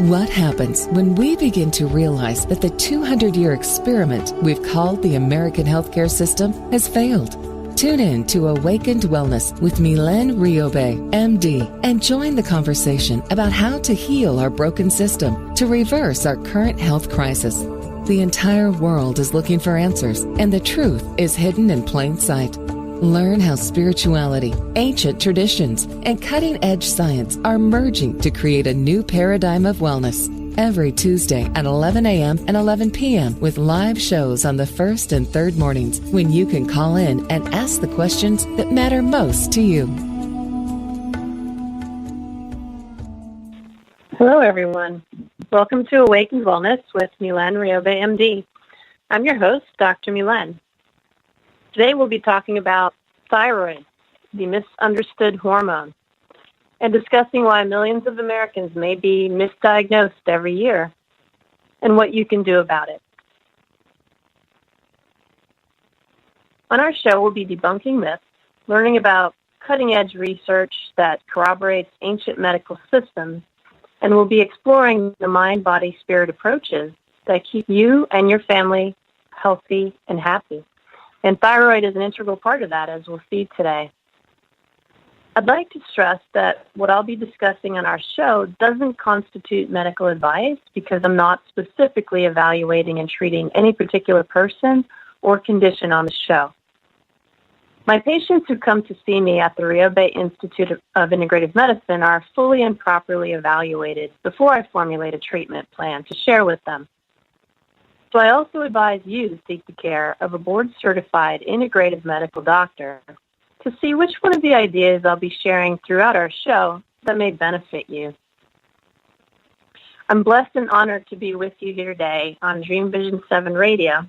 What happens when we begin to realize that the 200-year experiment we've called the American healthcare system has failed? Tune in to Awakened Wellness with Milen Riobe, MD, and join the conversation about how to heal our broken system to reverse our current health crisis. The entire world is looking for answers, and the truth is hidden in plain sight. Learn how spirituality, ancient traditions, and cutting-edge science are merging to create a new paradigm of wellness. Every Tuesday at 11 a.m. and 11 p.m. with live shows on the first and third mornings when you can call in and ask the questions that matter most to you. Hello, everyone. Welcome to Awakened Wellness with Milen Riobe, MD. I'm your host, Dr. Milen. Today we'll be talking about thyroid, the misunderstood hormone, and discussing why millions of Americans may be misdiagnosed every year and what you can do about it. On our show, we'll be debunking myths, learning about cutting-edge research that corroborates ancient medical systems, and we'll be exploring the mind-body-spirit approaches that keep you and your family healthy and happy. And thyroid is an integral part of that, as we'll see today. I'd like to stress that what I'll be discussing on our show doesn't constitute medical advice because I'm not specifically evaluating and treating any particular person or condition on the show. My patients who come to see me at the Riobe Institute of Integrative Medicine are fully and properly evaluated before I formulate a treatment plan to share with them. So I also advise you to seek the care of a board-certified integrative medical doctor to see which one of the ideas I'll be sharing throughout our show that may benefit you. I'm blessed and honored to be with you here today on Dream Vision 7 Radio.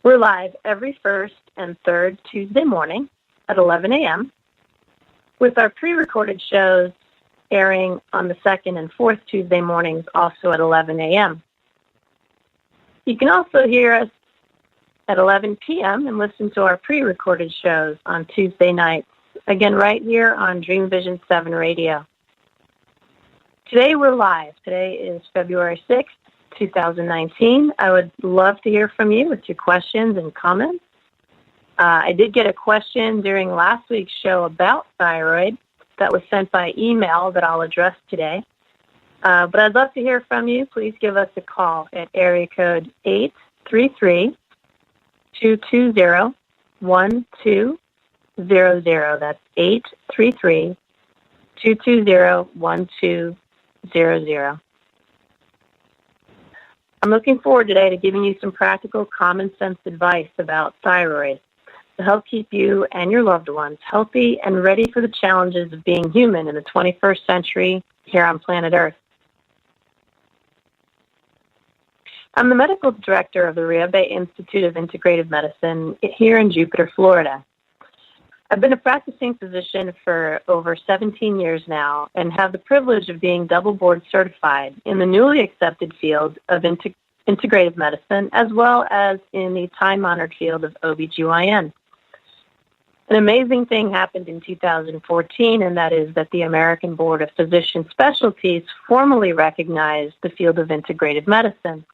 We're live every first and third Tuesday morning at 11 a.m. with our pre-recorded shows airing on the second and fourth Tuesday mornings also at 11 a.m. You can also hear us at 11 p.m. and listen to our pre-recorded shows on Tuesday nights, again right here on Dream Vision 7 Radio. Today we're live. Today is February 6th, 2019. I would love to hear from you with your questions and comments. I did get a question during last week's show about thyroid that was sent by email that I'll address today. But I'd love to hear from you. Please give us a call at area code 833-220-1200. That's 833-220-1200. I'm looking forward today to giving you some practical, common sense advice about thyroid to help keep you and your loved ones healthy and ready for the challenges of being human in the 21st century here on planet Earth. I'm the medical director of the Riobe Institute of Integrative Medicine here in Jupiter, Florida. I've been a practicing physician for over 17 years now and have the privilege of being double board certified in the newly accepted field of integrative medicine as well as in the time-honored field of OBGYN. An amazing thing happened in 2014, and that is that the American Board of Physician Specialties formally recognized the field of integrative medicine.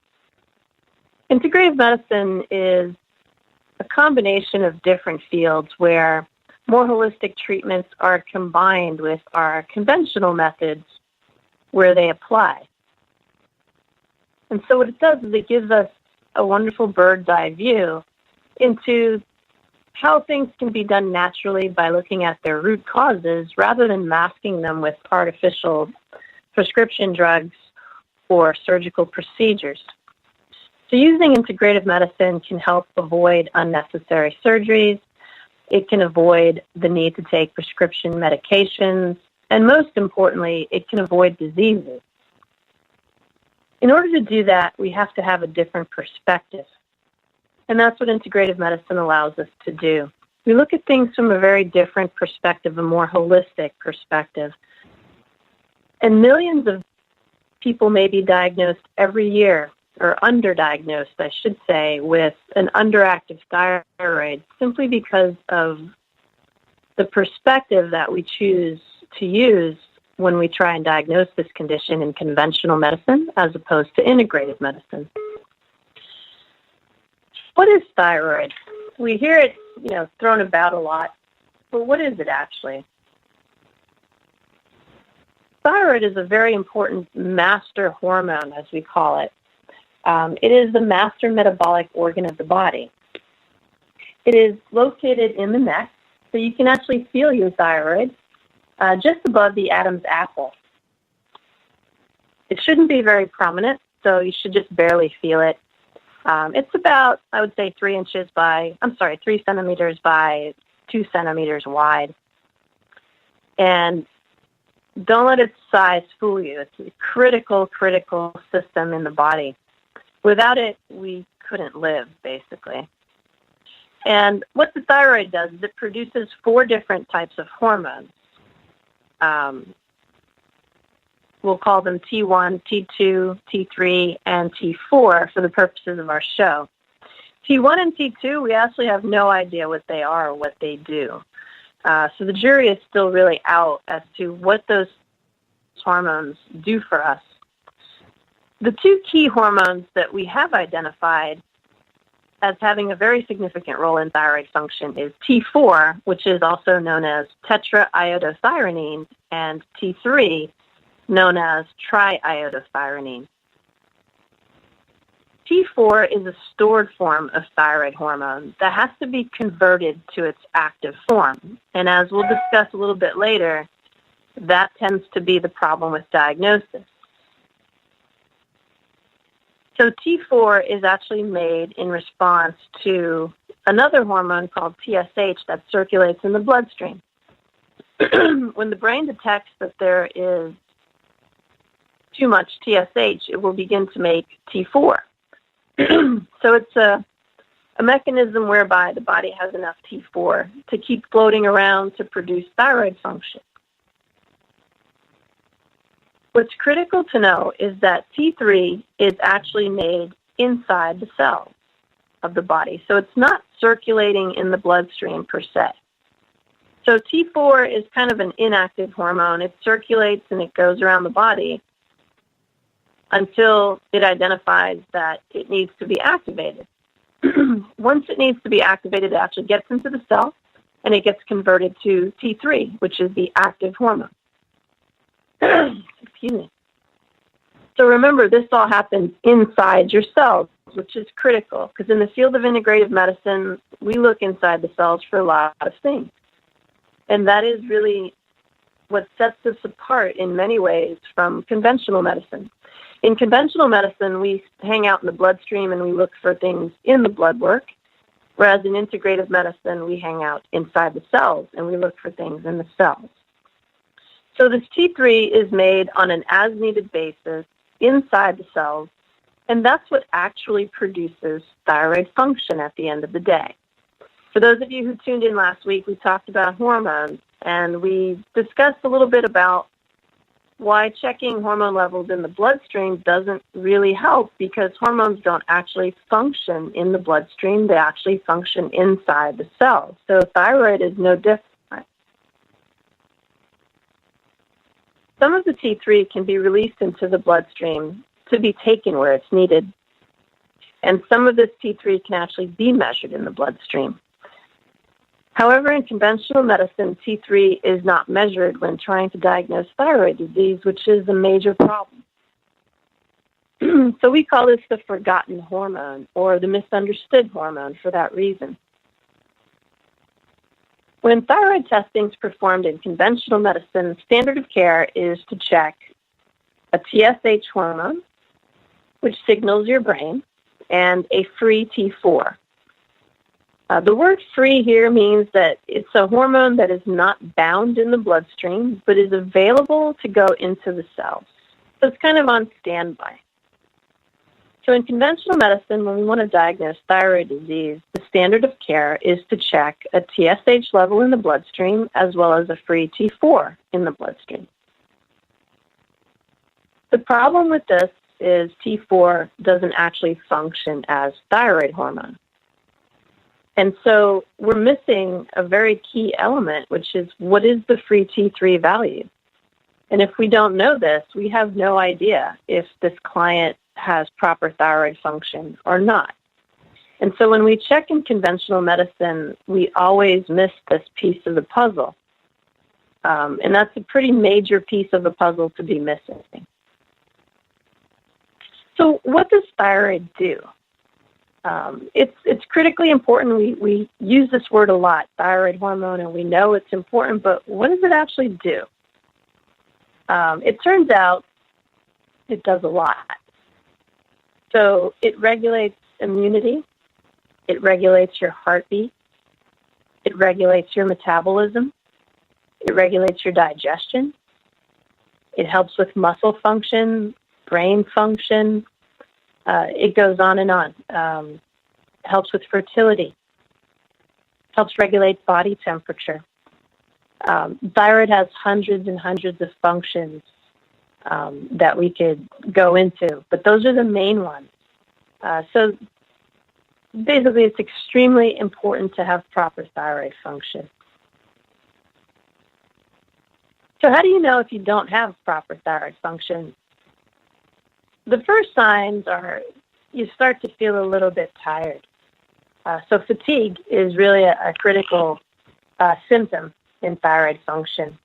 Integrative medicine is a combination of different fields where more holistic treatments are combined with our conventional methods where they apply. And so what it does is it gives us a wonderful bird's eye view into how things can be done naturally by looking at their root causes rather than masking them with artificial prescription drugs or surgical procedures. So using integrative medicine can help avoid unnecessary surgeries. It can avoid the need to take prescription medications. And most importantly, it can avoid diseases. In order to do that, we have to have a different perspective. And that's what integrative medicine allows us to do. We look at things from a very different perspective, a more holistic perspective. And millions of people may be diagnosed every year, or underdiagnosed, I should say, with an underactive thyroid simply because of the perspective that we choose to use when we try and diagnose this condition in conventional medicine as opposed to integrative medicine. What is thyroid? We hear it, thrown about a lot, but what is it actually? Thyroid is a very important master hormone, as we call it. It is the master metabolic organ of the body. It is located in the neck, so you can actually feel your thyroid just above the Adam's apple. It shouldn't be very prominent, so you should just barely feel it. It's about, I would say, 3 centimeters by 2 centimeters wide. And don't let its size fool you. It's a critical system in the body. Without it, we couldn't live, basically. And what the thyroid does is it produces 4 different types of hormones. We'll call them T1, T2, T3, and T4 for the purposes of our show. T1 and T2, we actually have no idea what they are or what they do. So the jury is still really out as to what those hormones do for us. The 2 key hormones that we have identified as having a very significant role in thyroid function is T4, which is also known as tetraiodothyronine, and T3, known as triiodothyronine. T4 is a stored form of thyroid hormone that has to be converted to its active form. And as we'll discuss a little bit later, that tends to be the problem with diagnosis. So T4 is actually made in response to another hormone called TSH that circulates in the bloodstream. When the brain detects that there is too much TSH, it will begin to make T4. So it's a mechanism whereby the body has enough T4 to keep floating around to produce thyroid function. What's critical to know is that T3 is actually made inside the cells of the body. So it's not circulating in the bloodstream per se. So T4 is kind of an inactive hormone. It circulates and it goes around the body until it identifies that it needs to be activated. Once it needs to be activated, it actually gets into the cell and it gets converted to T3, which is the active hormone. Excuse me. So remember, this all happens inside your cells, which is critical, because in the field of integrative medicine, we look inside the cells for a lot of things. And that is really what sets us apart in many ways from conventional medicine. In conventional medicine, we hang out in the bloodstream and we look for things in the blood work, whereas in integrative medicine, we hang out inside the cells and we look for things in the cells. So this T3 is made on an as-needed basis inside the cells, and that's what actually produces thyroid function at the end of the day. For those of you who tuned in last week, we talked about hormones, and we discussed a little bit about why checking hormone levels in the bloodstream doesn't really help, because hormones don't actually function in the bloodstream. They actually function inside the cells. So thyroid is no different. Some of the T3 can be released into the bloodstream to be taken where it's needed. And some of this T3 can actually be measured in the bloodstream. However, in conventional medicine, T3 is not measured when trying to diagnose thyroid disease, which is a major problem. So we call this the forgotten hormone, or the misunderstood hormone, for that reason. When thyroid testing is performed in conventional medicine, standard of care is to check a TSH hormone, which signals your brain, and a free T4. The word free here means that it's a hormone that is not bound in the bloodstream, but is available to go into the cells. So it's kind of on standby. So in conventional medicine, when we want to diagnose thyroid disease, the standard of care is to check a TSH level in the bloodstream as well as a free T4 in the bloodstream. The problem with this is T4 doesn't actually function as thyroid hormone. And so we're missing a very key element, which is what is the free T3 value? And if we don't know this, we have no idea if this client has proper thyroid function or not. And so when we check in conventional medicine, we always miss this piece of the puzzle. And that's a pretty major piece of the puzzle to be missing. So what does thyroid do? It's critically important. We use this word a lot, thyroid hormone, and we know it's important, but what does it actually do? It turns out it does a lot. So it regulates immunity, it regulates your heartbeat, it regulates your metabolism, it regulates your digestion, it helps with muscle function, brain function, it goes on and on. Helps with fertility, helps regulate body temperature. Thyroid has hundreds and hundreds of functions that we could go into, but those are the main ones. So basically, it's extremely important to have proper thyroid function. So how do you know if you don't have proper thyroid function? The first signs are you start to feel a little bit tired. So fatigue is really a critical symptom in thyroid function.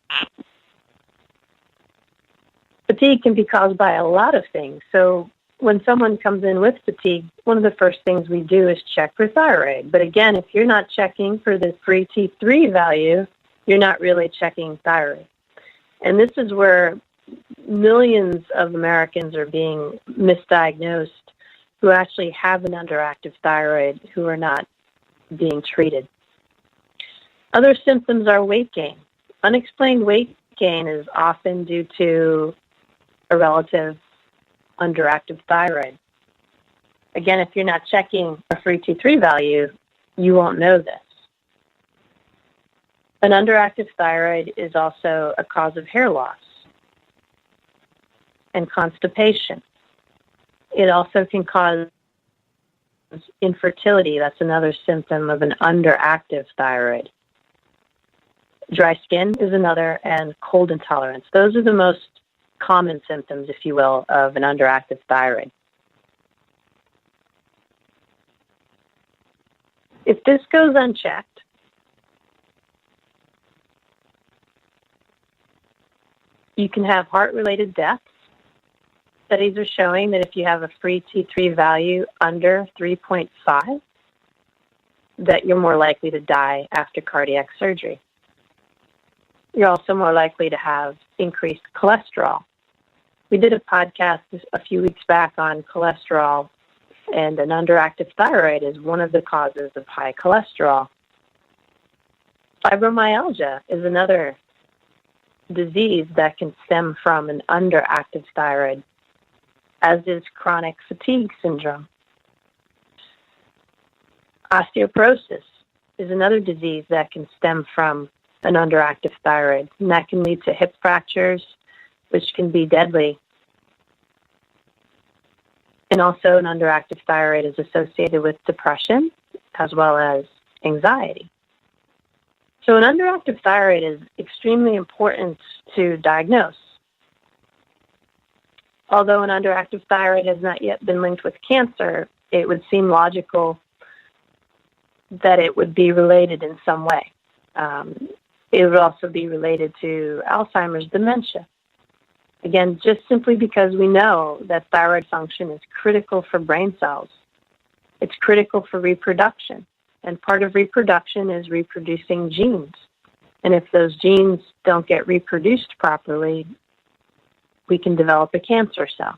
Fatigue can be caused by a lot of things. So when someone comes in with fatigue, one of the first things we do is check for thyroid. But again, if you're not checking for the free T3 value, you're not really checking thyroid. And this is where millions of Americans are being misdiagnosed who actually have an underactive thyroid who are not being treated. Other symptoms are weight gain. Unexplained weight gain is often due to a relative underactive thyroid. Again, if you're not checking a free T3 value, you won't know this. An underactive thyroid is also a cause of hair loss and constipation. It also can cause infertility. That's another symptom of an underactive thyroid. Dry skin is another, and cold intolerance. Those are the most common symptoms, if you will, of an underactive thyroid. If this goes unchecked, you can have heart-related deaths. Studies are showing that if you have a free T3 value under 3.5, that you're more likely to die after cardiac surgery. You're also more likely to have increased cholesterol. We did a podcast a few weeks back on cholesterol, and an underactive thyroid is one of the causes of high cholesterol. Fibromyalgia is another disease that can stem from an underactive thyroid, as is chronic fatigue syndrome. Osteoporosis is another disease that can stem from an underactive thyroid, and that can lead to hip fractures, which can be deadly. And also an underactive thyroid is associated with depression as well as anxiety. So an underactive thyroid is extremely important to diagnose. Although an underactive thyroid has not yet been linked with cancer, it would seem logical that it would be related in some way. It would also be related to Alzheimer's dementia. Again, just simply because we know that thyroid function is critical for brain cells. It's critical for reproduction. And part of reproduction is reproducing genes. And if those genes don't get reproduced properly, we can develop a cancer cell.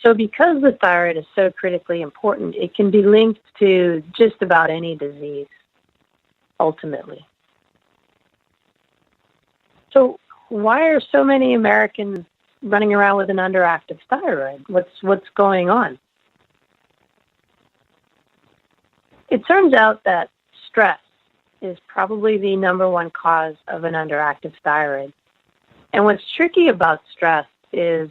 So because the thyroid is so critically important, it can be linked to just about any disease, ultimately. So why are so many Americans running around with an underactive thyroid? What's going on? It turns out that stress is probably the number one cause of an underactive thyroid. And what's tricky about stress is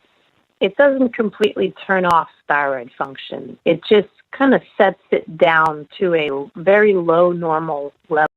it doesn't completely turn off thyroid function. It just kind of sets it down to a very low normal level.